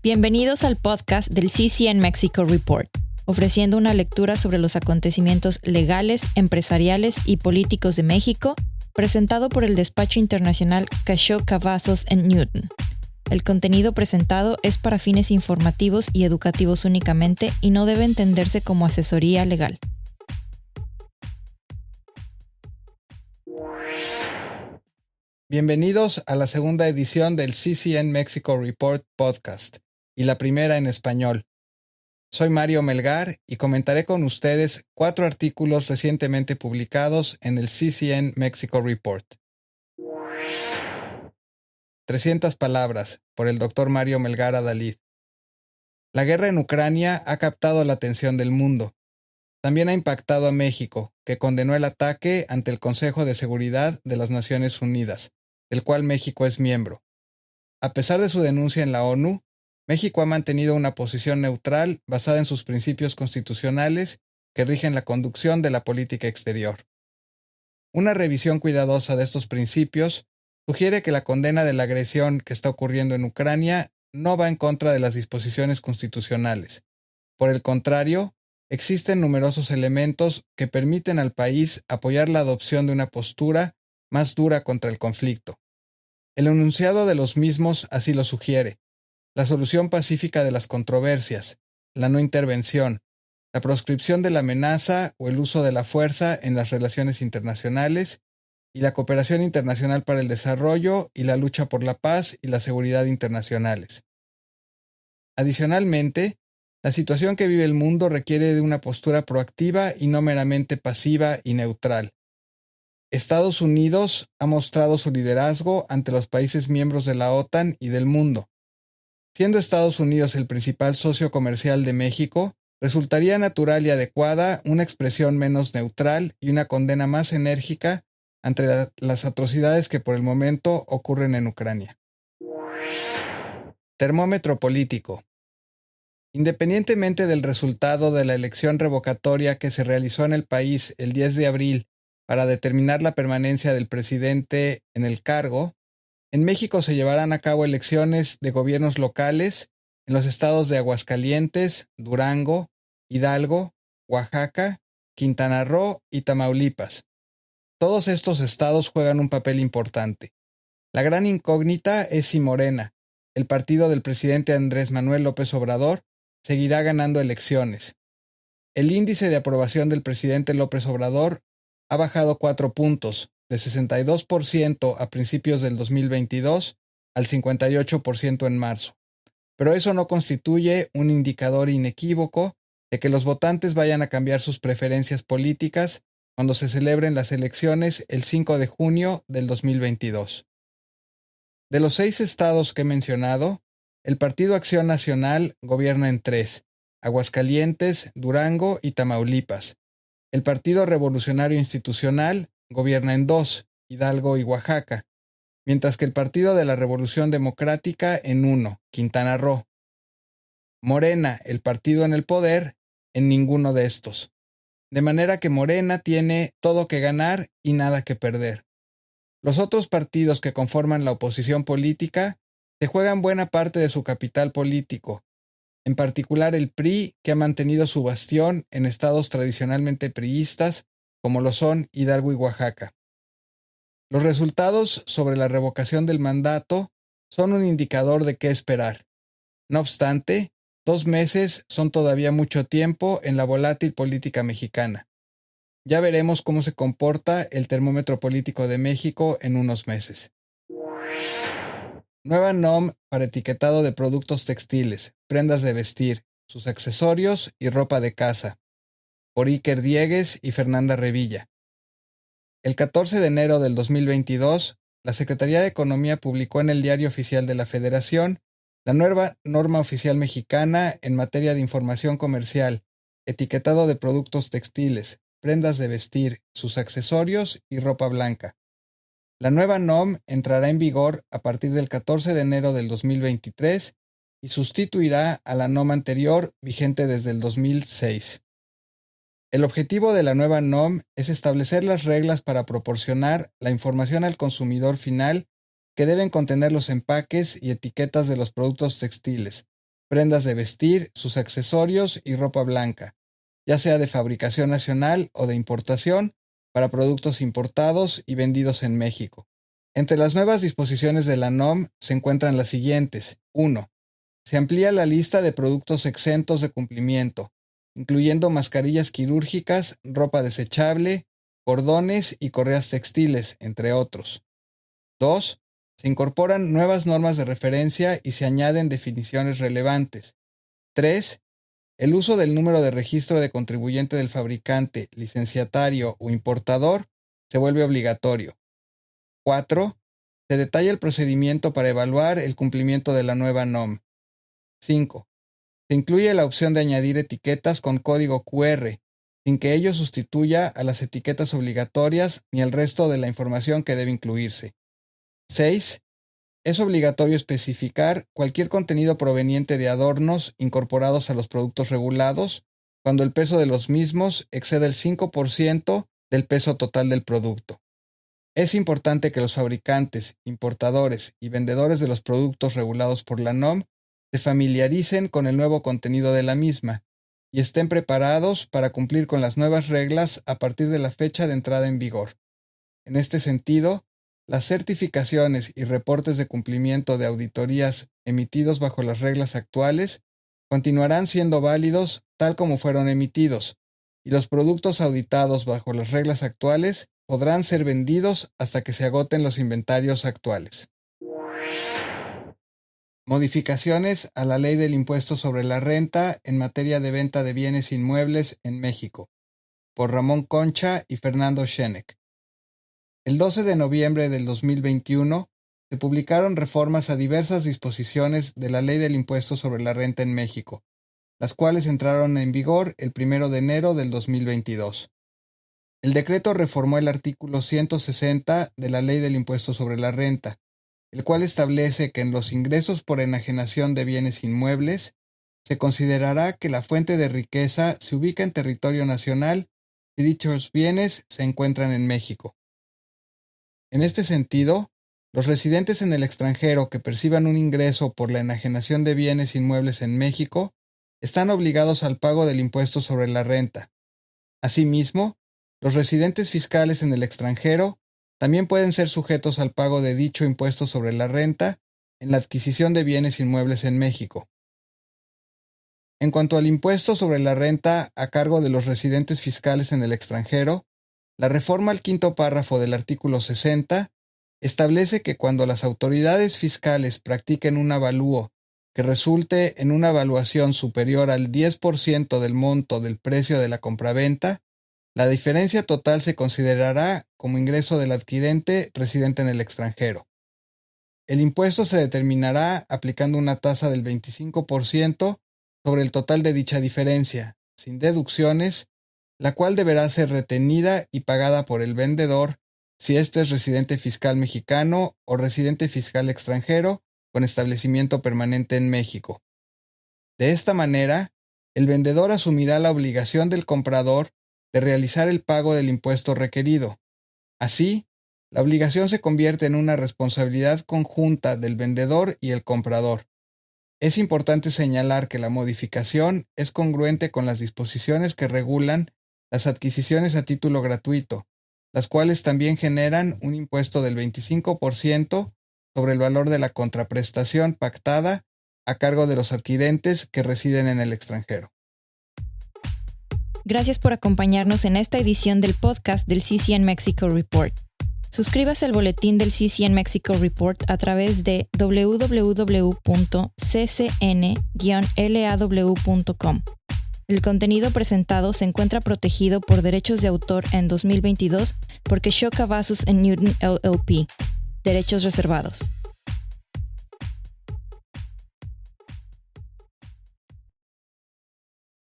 Bienvenidos al podcast del CCN Mexico Report, ofreciendo una lectura sobre los acontecimientos legales, empresariales y políticos de México, presentado por el despacho internacional Cashó Cavazos Newton. El contenido presentado es para fines informativos y educativos únicamente y no debe entenderse como asesoría legal. Bienvenidos a la segunda edición del CCN Mexico Report podcast y la primera en español. Soy Mario Melgar y comentaré con ustedes 4 artículos recientemente publicados en el CCN Mexico Report. 300 palabras, por el Dr. Mario Melgar Adalid. La guerra en Ucrania ha captado la atención del mundo. También ha impactado a México, que condenó el ataque ante el Consejo de Seguridad de las Naciones Unidas, del cual México es miembro. A pesar de su denuncia en la ONU, México ha mantenido una posición neutral basada en sus principios constitucionales que rigen la conducción de la política exterior. Una revisión cuidadosa de estos principios sugiere que la condena de la agresión que está ocurriendo en Ucrania no va en contra de las disposiciones constitucionales. Por el contrario, existen numerosos elementos que permiten al país apoyar la adopción de una postura más dura contra el conflicto. El enunciado de los mismos así lo sugiere: la solución pacífica de las controversias, la no intervención, la proscripción de la amenaza o el uso de la fuerza en las relaciones internacionales y la cooperación internacional para el desarrollo y la lucha por la paz y la seguridad internacionales. Adicionalmente, la situación que vive el mundo requiere de una postura proactiva y no meramente pasiva y neutral. Estados Unidos ha mostrado su liderazgo ante los países miembros de la OTAN y del mundo. Siendo Estados Unidos el principal socio comercial de México, resultaría natural y adecuada una expresión menos neutral y una condena más enérgica ante las atrocidades que por el momento ocurren en Ucrania. Termómetro político. Independientemente del resultado de la elección revocatoria que se realizó en el país el 10 de abril para determinar la permanencia del presidente en el cargo, en México se llevarán a cabo elecciones de gobiernos locales en los estados de Aguascalientes, Durango, Hidalgo, Oaxaca, Quintana Roo y Tamaulipas. Todos estos estados juegan un papel importante. La gran incógnita es si Morena, el partido del presidente Andrés Manuel López Obrador, seguirá ganando elecciones. El índice de aprobación del presidente López Obrador ha bajado 4 puntos, de 62% a principios del 2022 al 58% en marzo. Pero eso no constituye un indicador inequívoco de que los votantes vayan a cambiar sus preferencias políticas cuando se celebren las elecciones el 5 de junio del 2022. De los 6 estados que he mencionado, el Partido Acción Nacional gobierna en 3, Aguascalientes, Durango y Tamaulipas. El Partido Revolucionario Institucional gobierna en 2, Hidalgo y Oaxaca, mientras que el Partido de la Revolución Democrática en 1, Quintana Roo. Morena, el partido en el poder, en ninguno de estos. De manera que Morena tiene todo que ganar y nada que perder. Los otros partidos que conforman la oposición política se juegan buena parte de su capital político, en particular el PRI, que ha mantenido su bastión en estados tradicionalmente priistas, como lo son Hidalgo y Oaxaca. Los resultados sobre la revocación del mandato son un indicador de qué esperar. No obstante, 2 meses son todavía mucho tiempo en la volátil política mexicana. Ya veremos cómo se comporta el termómetro político de México en unos meses. Nueva NOM para etiquetado de productos textiles, prendas de vestir, sus accesorios y ropa de casa, por Iker Diegues y Fernanda Revilla. El 14 de enero del 2022, la Secretaría de Economía publicó en el Diario Oficial de la Federación la nueva norma oficial mexicana en materia de información comercial, etiquetado de productos textiles, prendas de vestir, sus accesorios y ropa blanca. La nueva NOM entrará en vigor a partir del 14 de enero del 2023 y sustituirá a la NOM anterior vigente desde el 2006. El objetivo de la nueva NOM es establecer las reglas para proporcionar la información al consumidor final que deben contener los empaques y etiquetas de los productos textiles, prendas de vestir, sus accesorios y ropa blanca, ya sea de fabricación nacional o de importación, para productos importados y vendidos en México. Entre las nuevas disposiciones de la NOM se encuentran las siguientes. 1. Se amplía la lista de productos exentos de cumplimiento, incluyendo mascarillas quirúrgicas, ropa desechable, cordones y correas textiles, entre otros. 2. Se incorporan nuevas normas de referencia y se añaden definiciones relevantes. 3. El uso del número de registro de contribuyente del fabricante, licenciatario o importador se vuelve obligatorio. 4. Se detalla el procedimiento para evaluar el cumplimiento de la nueva NOM. 5. Se incluye la opción de añadir etiquetas con código QR, sin que ello sustituya a las etiquetas obligatorias ni el resto de la información que debe incluirse. 6. Es obligatorio especificar cualquier contenido proveniente de adornos incorporados a los productos regulados cuando el peso de los mismos excede el 5% del peso total del producto. Es importante que los fabricantes, importadores y vendedores de los productos regulados por la NOM se familiaricen con el nuevo contenido de la misma y estén preparados para cumplir con las nuevas reglas a partir de la fecha de entrada en vigor. En este sentido, las certificaciones y reportes de cumplimiento de auditorías emitidos bajo las reglas actuales continuarán siendo válidos tal como fueron emitidos, y los productos auditados bajo las reglas actuales podrán ser vendidos hasta que se agoten los inventarios actuales. Modificaciones a la Ley del Impuesto sobre la Renta en materia de venta de bienes inmuebles en México, por Ramón Concha y Fernando Schenek. El 12 de noviembre del 2021 se publicaron reformas a diversas disposiciones de la Ley del Impuesto sobre la Renta en México, las cuales entraron en vigor el 1 de enero del 2022. El decreto reformó el artículo 160 de la Ley del Impuesto sobre la Renta, el cual establece que en los ingresos por enajenación de bienes inmuebles se considerará que la fuente de riqueza se ubica en territorio nacional si dichos bienes se encuentran en México. En este sentido, los residentes en el extranjero que perciban un ingreso por la enajenación de bienes inmuebles en México están obligados al pago del impuesto sobre la renta. Asimismo, los residentes fiscales en el extranjero también pueden ser sujetos al pago de dicho impuesto sobre la renta en la adquisición de bienes inmuebles en México. En cuanto al impuesto sobre la renta a cargo de los residentes fiscales en el extranjero, la reforma al quinto párrafo del artículo 60 establece que cuando las autoridades fiscales practiquen un avalúo que resulte en una evaluación superior al 10% del monto del precio de la compraventa, la diferencia total se considerará como ingreso del adquirente residente en el extranjero. El impuesto se determinará aplicando una tasa del 25% sobre el total de dicha diferencia, sin deducciones, la cual deberá ser retenida y pagada por el vendedor si éste es residente fiscal mexicano o residente fiscal extranjero con establecimiento permanente en México. De esta manera, el vendedor asumirá la obligación del comprador de realizar el pago del impuesto requerido. Así, la obligación se convierte en una responsabilidad conjunta del vendedor y el comprador. Es importante señalar que la modificación es congruente con las disposiciones que regulan las adquisiciones a título gratuito, las cuales también generan un impuesto del 25% sobre el valor de la contraprestación pactada a cargo de los adquirentes que residen en el extranjero. Gracias por acompañarnos en esta edición del podcast del CCN Mexico Report. Suscríbase al boletín del CCN Mexico Report a través de www.ccn-law.com. El contenido presentado se encuentra protegido por derechos de autor en 2022 por Kesho Cavazos & Newton LLP. Derechos reservados.